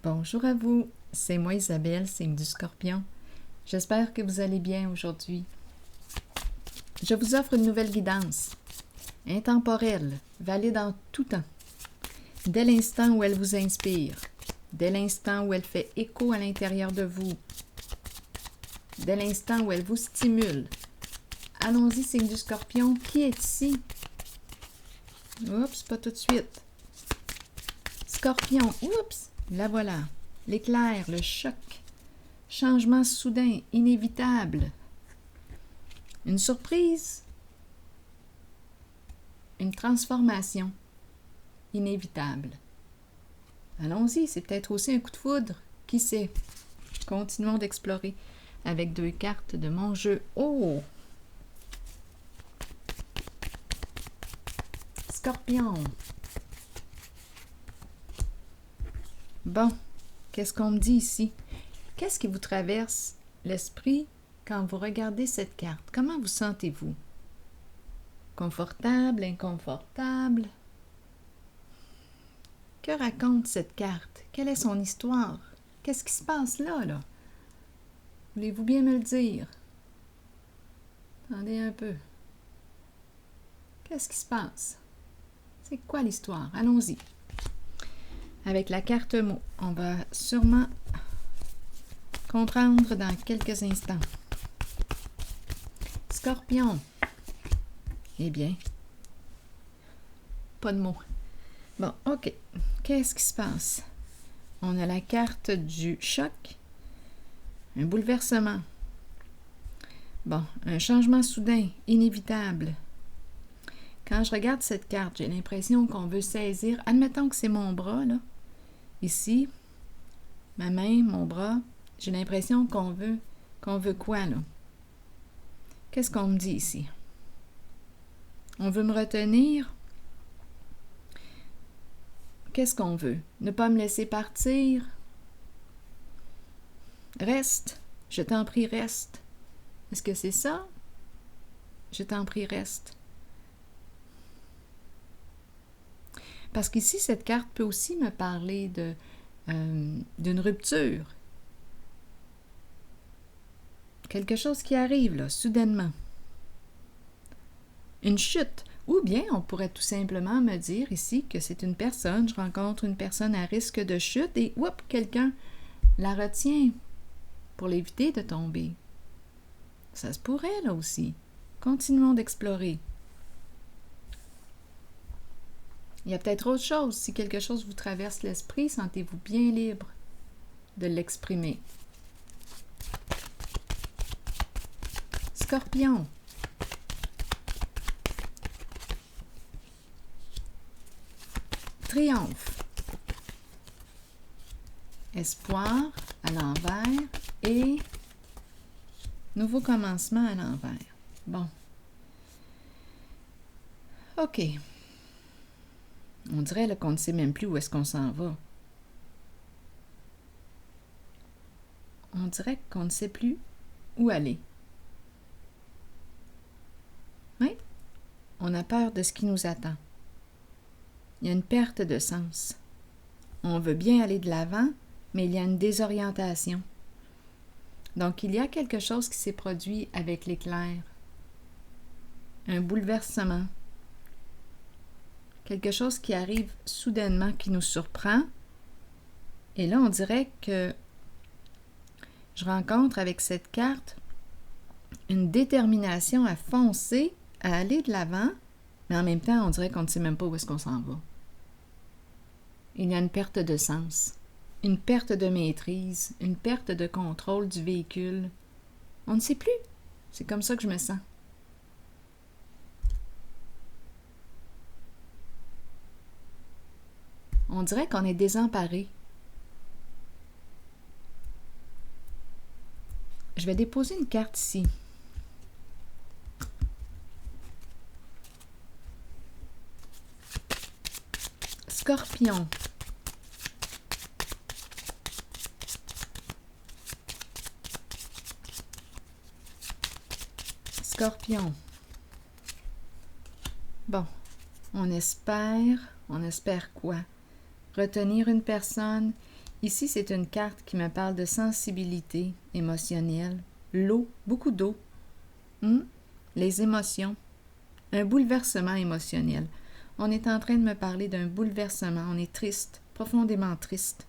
Bonjour à vous, c'est moi Isabelle, signe du Scorpion. J'espère que vous allez bien aujourd'hui. Je vous offre une nouvelle guidance, intemporelle, valide en tout temps, dès l'instant où elle vous inspire, dès l'instant où elle fait écho à l'intérieur de vous, dès l'instant où elle vous stimule. Allons-y, signe du Scorpion, qui est ici? Oups, pas tout de suite. Scorpion, oups, la voilà. L'éclair, le choc, changement soudain, inévitable. Une surprise, une transformation inévitable. Allons-y, c'est peut-être aussi un coup de foudre, qui sait? Continuons d'explorer avec 2 cartes de mon jeu. Oh! Scorpion. Bon, qu'est-ce qu'on me dit ici? Qu'est-ce qui vous traverse l'esprit quand vous regardez cette carte? Comment vous sentez-vous? Confortable, inconfortable? Que raconte cette carte? Quelle est son histoire? Qu'est-ce qui se passe là? Voulez-vous bien me le dire? Attendez un peu. Qu'est-ce qui se passe? C'est quoi l'histoire? Allons-y. Avec la carte mot, on va sûrement comprendre dans quelques instants. Scorpion. Eh bien, pas de mots. Bon, ok. Qu'est-ce qui se passe? On a la carte du choc, un bouleversement. Bon, un changement soudain, inévitable. Quand je regarde cette carte, j'ai l'impression qu'on veut saisir, admettons que c'est mon bras, là, ici, ma main, mon bras, j'ai l'impression qu'on veut quoi, là? Qu'est-ce qu'on me dit ici? On veut me retenir? Qu'est-ce qu'on veut? Ne pas me laisser partir? Reste, je t'en prie, reste. Est-ce que c'est ça? Je t'en prie, reste. Parce qu'ici, cette carte peut aussi me parler d'une rupture. Quelque chose qui arrive, là, soudainement. Une chute. Ou bien, on pourrait tout simplement me dire ici que c'est une personne, je rencontre une personne à risque de chute et, oups, quelqu'un la retient pour l'éviter de tomber. Ça se pourrait, là aussi. Continuons d'explorer. Il y a peut-être autre chose. Si quelque chose vous traverse l'esprit, sentez-vous bien libre de l'exprimer. Scorpion. Triomphe. Espoir à l'envers et nouveau commencement à l'envers. Bon. OK. On dirait là, qu'on ne sait même plus où est-ce qu'on s'en va. On dirait qu'on ne sait plus où aller. Oui, on a peur de ce qui nous attend. Il y a une perte de sens. On veut bien aller de l'avant, mais il y a une désorientation. Donc, il y a quelque chose qui s'est produit avec l'éclair. Un bouleversement. Quelque chose qui arrive soudainement, qui nous surprend. Et là, on dirait que je rencontre avec cette carte une détermination à foncer, à aller de l'avant, mais en même temps, on dirait qu'on ne sait même pas où est-ce qu'on s'en va. Il y a une perte de sens, une perte de maîtrise, une perte de contrôle du véhicule. On ne sait plus. C'est comme ça que je me sens. On dirait qu'on est désemparé. Je vais déposer une carte ici. Scorpion. Scorpion. Bon, on espère quoi? Retenir une personne Ici, c'est une carte qui me parle de sensibilité émotionnelle, l'eau, beaucoup d'eau, les émotions, un bouleversement émotionnel. On est en train de me parler d'un bouleversement, on est triste, profondément triste.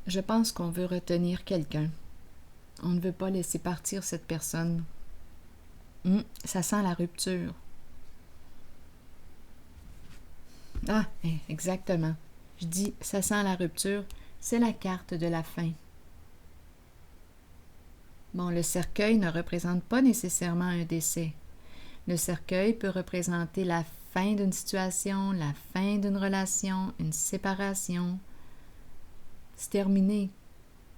Je pense qu'on veut retenir quelqu'un. On ne veut pas laisser partir cette personne. Ça sent la rupture. Ah, exactement. Je dis, ça sent la rupture. C'est la carte de la fin. Bon, le cercueil ne représente pas nécessairement un décès. Le cercueil peut représenter la fin d'une situation, la fin d'une relation, une séparation. C'est terminé.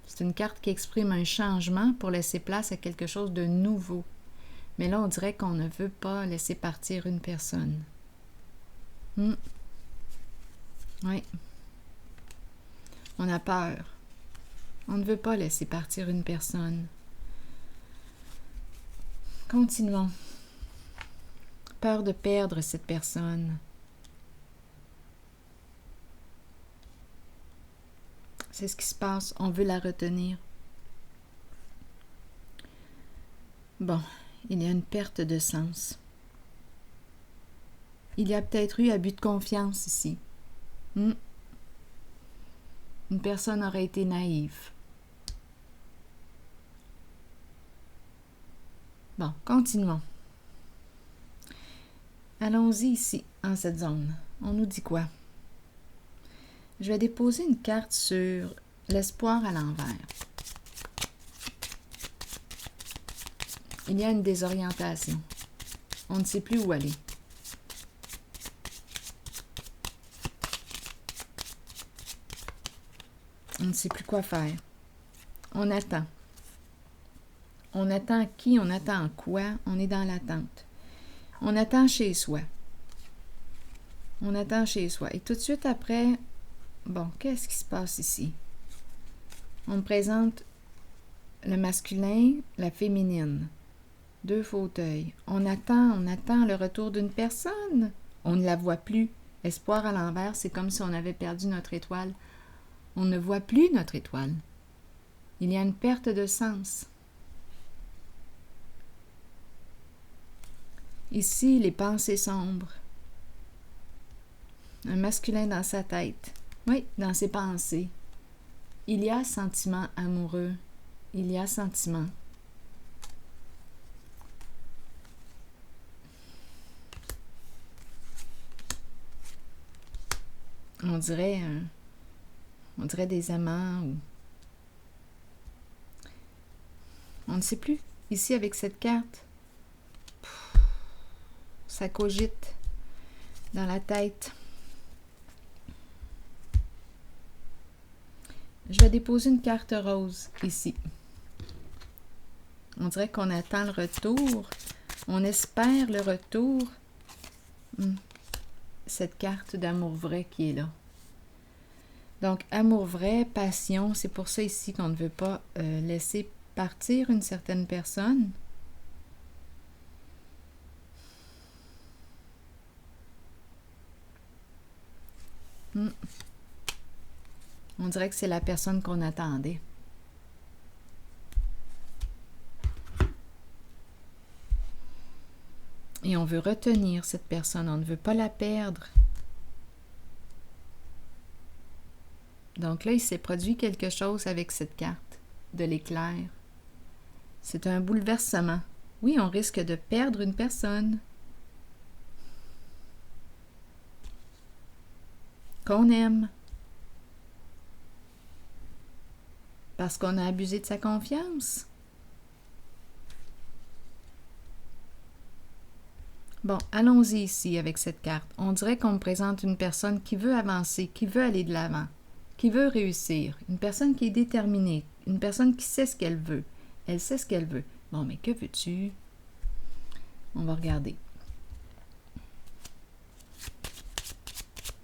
C'est une carte qui exprime un changement pour laisser place à quelque chose de nouveau. Mais là, on dirait qu'on ne veut pas laisser partir une personne. Oui. On a peur. On ne veut pas laisser partir une personne. Continuons. Peur de perdre cette personne. C'est ce qui se passe. On veut la retenir. Bon, il y a une perte de sens. Il y a peut-être eu abus de confiance ici. Une personne aurait été naïve. Bon, continuons. Allons-y ici, en cette zone. On nous dit quoi? Je vais déposer une carte sur l'espoir à l'envers. Il y a une désorientation. On ne sait plus où aller. On ne sait plus quoi faire. On attend. On attend qui? On attend quoi? On est dans l'attente. On attend chez soi. On attend chez soi. Et tout de suite après, bon, qu'est-ce qui se passe ici? On me présente le masculin, la féminine. 2 fauteuils. On attend le retour d'une personne. On ne la voit plus. Espoir à l'envers, c'est comme si on avait perdu notre étoile. On ne voit plus notre étoile. Il y a une perte de sens. Ici, les pensées sombres. Un masculin dans sa tête. Oui, dans ses pensées. Il y a sentiment amoureux. Il y a sentiment. On dirait des amants ou... On ne sait plus. Ici, avec cette carte, ça cogite dans la tête. Je vais déposer une carte rose ici. On dirait qu'on attend le retour. On espère le retour. Cette carte d'amour vrai qui est là. Donc, amour vrai, passion, c'est pour ça ici qu'on ne veut pas laisser partir une certaine personne. On dirait que c'est la personne qu'on attendait. Et on veut retenir cette personne, on ne veut pas la perdre. Donc là, il s'est produit quelque chose avec cette carte de l'éclair. C'est un bouleversement. Oui, on risque de perdre une personne qu'on aime parce qu'on a abusé de sa confiance. Bon, allons-y ici avec cette carte. On dirait qu'on me présente une personne qui veut avancer, qui veut aller de l'avant, qui veut réussir, une personne qui est déterminée, une personne qui sait ce qu'elle veut. Elle sait ce qu'elle veut. Bon, mais que veux-tu? On va regarder.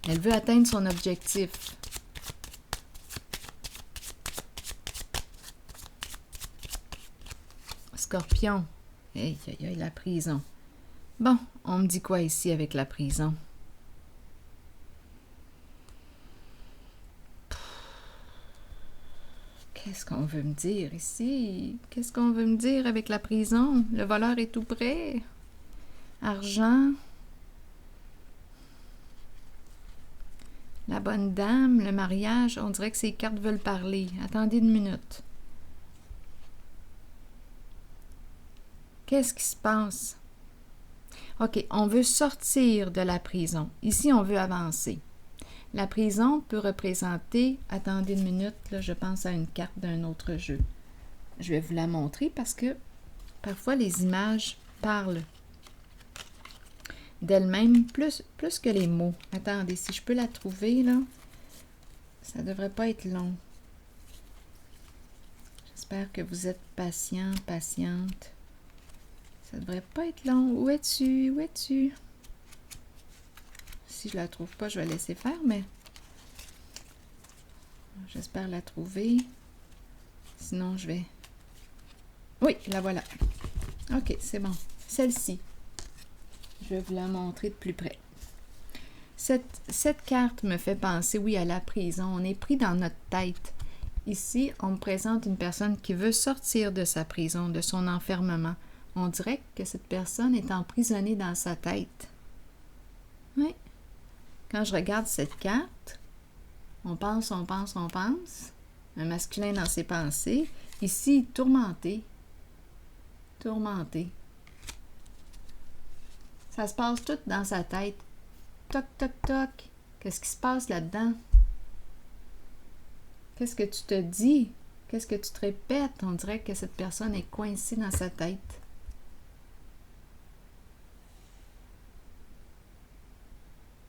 Elle veut atteindre son objectif. Scorpion. Hey, aïe, aïe, la prison. Bon, on me dit quoi ici avec la prison? Qu'est-ce qu'on veut me dire ici? Qu'est-ce qu'on veut me dire avec la prison? Le voleur est tout près. Argent. La bonne dame, le mariage. On dirait que ces cartes veulent parler. Attendez une minute. Qu'est-ce qui se passe? OK, on veut sortir de la prison. Ici, on veut avancer. La prison peut représenter... Attendez une minute, là, je pense à une carte d'un autre jeu. Je vais vous la montrer parce que parfois les images parlent d'elles-mêmes plus que les mots. Attendez, si je peux la trouver, là, ça devrait pas être long. J'espère que vous êtes patient, patiente. Ça devrait pas être long. Où es-tu? Où es-tu? Si je la trouve pas, je vais laisser faire, mais j'espère la trouver. Sinon, je vais... Oui, la voilà. OK, c'est bon. Celle-ci. Je vais vous la montrer de plus près. Cette carte me fait penser, oui, à la prison. On est pris dans notre tête. Ici, on me présente une personne qui veut sortir de sa prison, de son enfermement. On dirait que cette personne est emprisonnée dans sa tête. Oui. Quand je regarde cette carte, on pense, on pense, on pense. Un masculin dans ses pensées. Ici, tourmenté. Tourmenté. Ça se passe tout dans sa tête. Toc, toc, toc. Qu'est-ce qui se passe là-dedans? Qu'est-ce que tu te dis? Qu'est-ce que tu te répètes? On dirait que cette personne est coincée dans sa tête.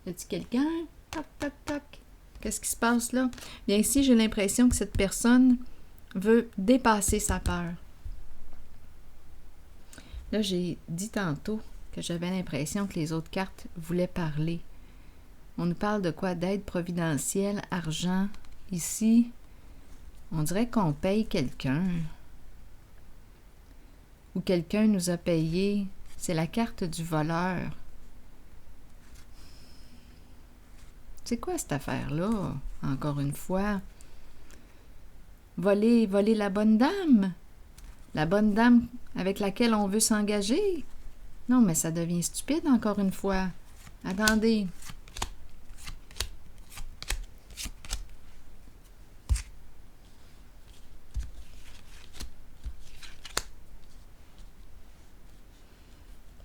Y a-t-il quelqu'un? Toc, toc, toc. Qu'est-ce qui se passe là? Bien ici, j'ai l'impression que cette personne veut dépasser sa peur. Là, j'ai dit tantôt que j'avais l'impression que les autres cartes voulaient parler. On nous parle de quoi? D'aide providentielle, argent. Ici, on dirait qu'on paye quelqu'un. Ou quelqu'un nous a payé. C'est la carte du voleur. C'est quoi cette affaire-là? Encore une fois. Voler la bonne dame? La bonne dame avec laquelle on veut s'engager? Non, mais ça devient stupide encore une fois. Attendez.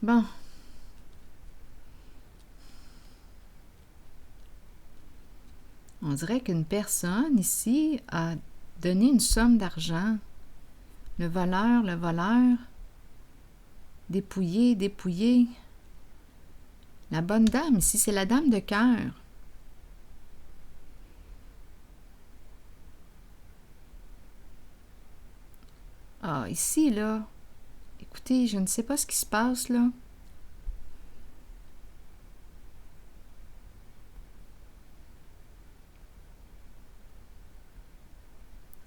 Bon. On dirait qu'une personne ici a donné une somme d'argent. Le voleur, dépouillé, dépouillé. La bonne dame, ici, c'est la dame de cœur. Ah, ici, là, écoutez, je ne sais pas ce qui se passe, là.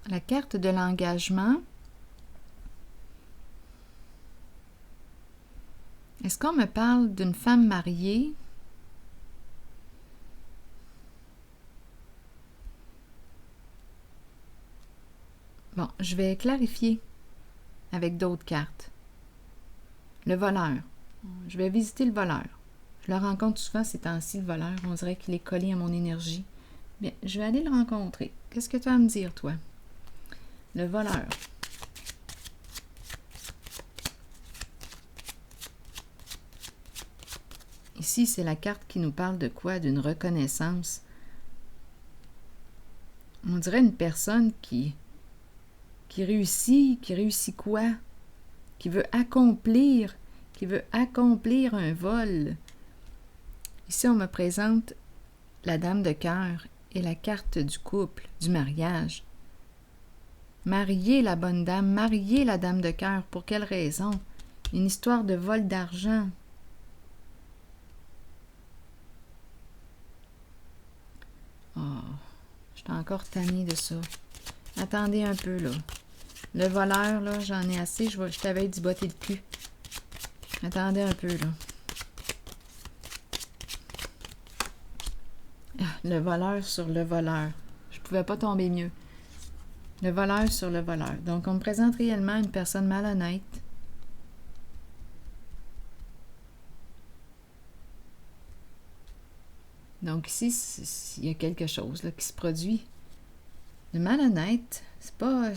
La carte de l'engagement. Est-ce qu'on me parle d'une femme mariée? Bon, je vais clarifier avec d'autres cartes. Le voleur. Je vais visiter le voleur. Je le rencontre souvent ces temps-ci, le voleur. On dirait qu'il est collé à mon énergie. Bien, je vais aller le rencontrer. Qu'est-ce que tu as à me dire, toi? Le voleur. Ici, c'est la carte qui nous parle de quoi? D'une reconnaissance. On dirait une personne qui réussit quoi? Qui veut accomplir un vol. Ici, on me présente la dame de cœur et la carte du couple, du mariage. Marier la bonne dame, marier la dame de cœur, pour quelle raison? Une histoire de vol d'argent. Oh, je suis encore tannée de ça. Attendez un peu, là. Le voleur, là, j'en ai assez. Je t'avais dit botter le cul. Attendez un peu, là. Ah, le voleur sur le voleur. Je pouvais pas tomber mieux. Le voleur sur le voleur. Donc, on me présente réellement une personne malhonnête. Donc, ici, il y a quelque chose là, qui se produit. Le malhonnête, c'est pas...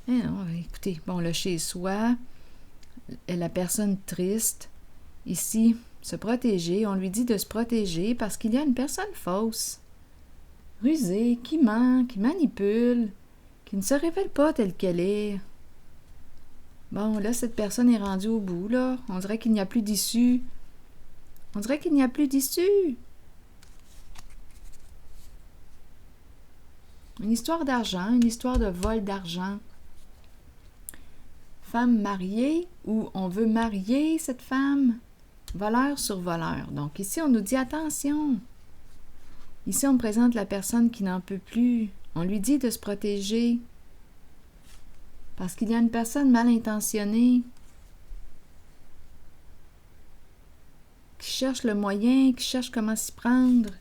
non, écoutez, bon, le chez-soi, la personne triste, ici, se protéger, on lui dit de se protéger parce qu'il y a une personne fausse, rusée, qui ment, qui manipule, qui ne se révèle pas telle qu'elle est. Bon, là, cette personne est rendue au bout, là. On dirait qu'il n'y a plus d'issue. On dirait qu'il n'y a plus d'issue. Une histoire d'argent, une histoire de vol d'argent. Femme mariée, ou on veut marier cette femme. Voleur sur voleur. Donc ici, on nous dit attention. Ici, on présente la personne qui n'en peut plus. On lui dit de se protéger. Parce qu'il y a une personne mal intentionnée qui cherche le moyen, qui cherche comment s'y prendre.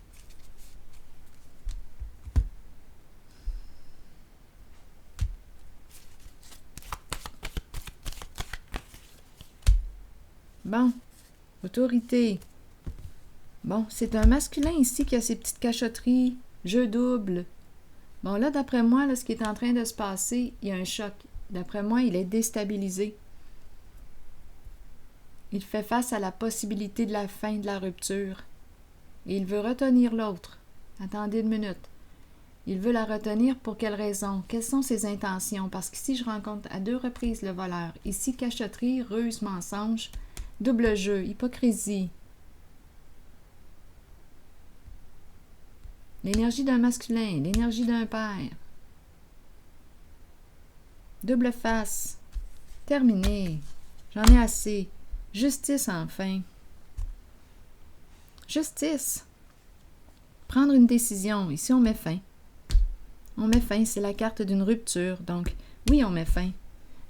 Bon, autorité. Bon, c'est un masculin ici qui a ses petites cachotteries, jeu double. Bon, là, d'après moi, là, ce qui est en train de se passer, il y a un choc. D'après moi, il est déstabilisé. Il fait face à la possibilité de la fin de la rupture. Et il veut retenir l'autre. Attendez une minute. Il veut la retenir pour quelle raison? Quelles sont ses intentions? Parce qu'ici, je rencontre à 2 reprises le voleur. Ici, cachotterie, ruse, mensonge, double jeu, hypocrisie. L'énergie d'un masculin, l'énergie d'un père. Double face. Terminé. J'en ai assez. Justice, enfin. Justice. Prendre une décision. Ici, on met fin. On met fin, c'est la carte d'une rupture. Donc, oui, on met fin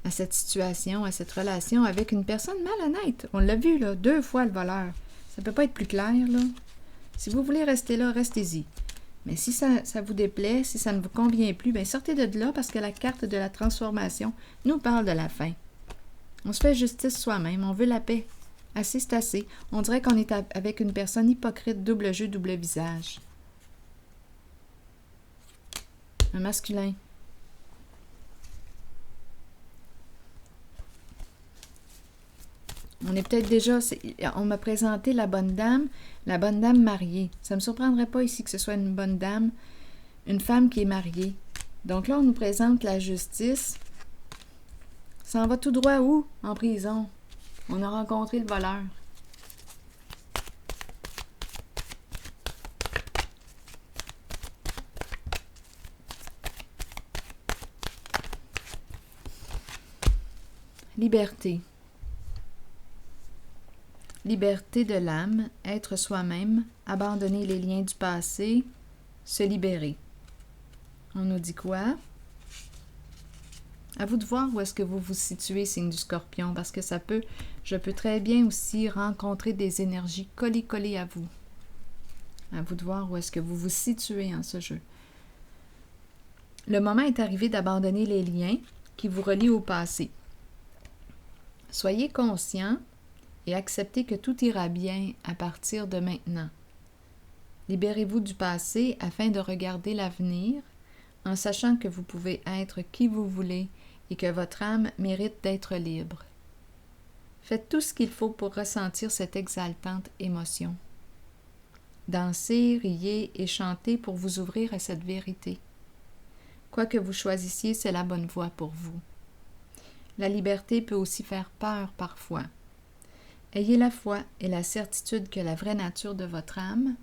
à cette situation, à cette relation avec une personne malhonnête. On l'a vu, là, 2 fois le voleur. Ça peut pas être plus clair, là. Si vous voulez rester là, restez-y. Mais si ça vous déplaît, si ça ne vous convient plus, bien sortez de là parce que la carte de la transformation nous parle de la fin. On se fait justice soi-même, on veut la paix. Assez, c'est assez. On dirait qu'on est avec une personne hypocrite, double jeu, double visage. Un masculin. On est peut-être déjà... On m'a présenté la bonne dame mariée. Ça ne me surprendrait pas ici que ce soit une bonne dame, une femme qui est mariée. Donc là, on nous présente la justice. Ça en va tout droit où? En prison. On a rencontré le voleur. Liberté. Liberté de l'âme, être soi-même, abandonner les liens du passé, se libérer. On nous dit quoi? À vous de voir où est-ce que vous vous situez, signe du Scorpion, parce que je peux très bien aussi rencontrer des énergies collées à vous. À vous de voir où est-ce que vous vous situez en ce jeu. Le moment est arrivé d'abandonner les liens qui vous relient au passé. Soyez conscient et acceptez que tout ira bien à partir de maintenant. Libérez-vous du passé afin de regarder l'avenir en sachant que vous pouvez être qui vous voulez et que votre âme mérite d'être libre. Faites tout ce qu'il faut pour ressentir cette exaltante émotion. Dansez, riez et chantez pour vous ouvrir à cette vérité. Quoi que vous choisissiez, c'est la bonne voie pour vous. La liberté peut aussi faire peur parfois. Ayez la foi et la certitude que la vraie nature de votre âme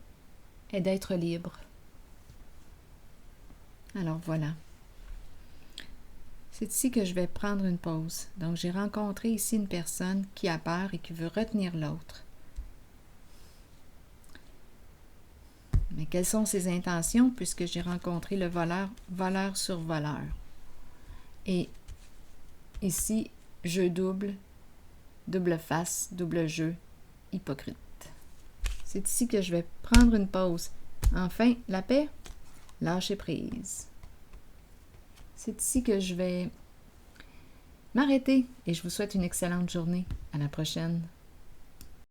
est d'être libre. Alors voilà. C'est ici que je vais prendre une pause. Donc j'ai rencontré ici une personne qui a peur et qui veut retenir l'autre. Mais quelles sont ses intentions puisque j'ai rencontré le voleur sur voleur? Et ici, jeu double, double face, double jeu, hypocrite. C'est ici que je vais prendre une pause. Enfin, la paix, lâcher prise. c'est ici que je vais m'arrêter et je vous souhaite une excellente journée. À la prochaine.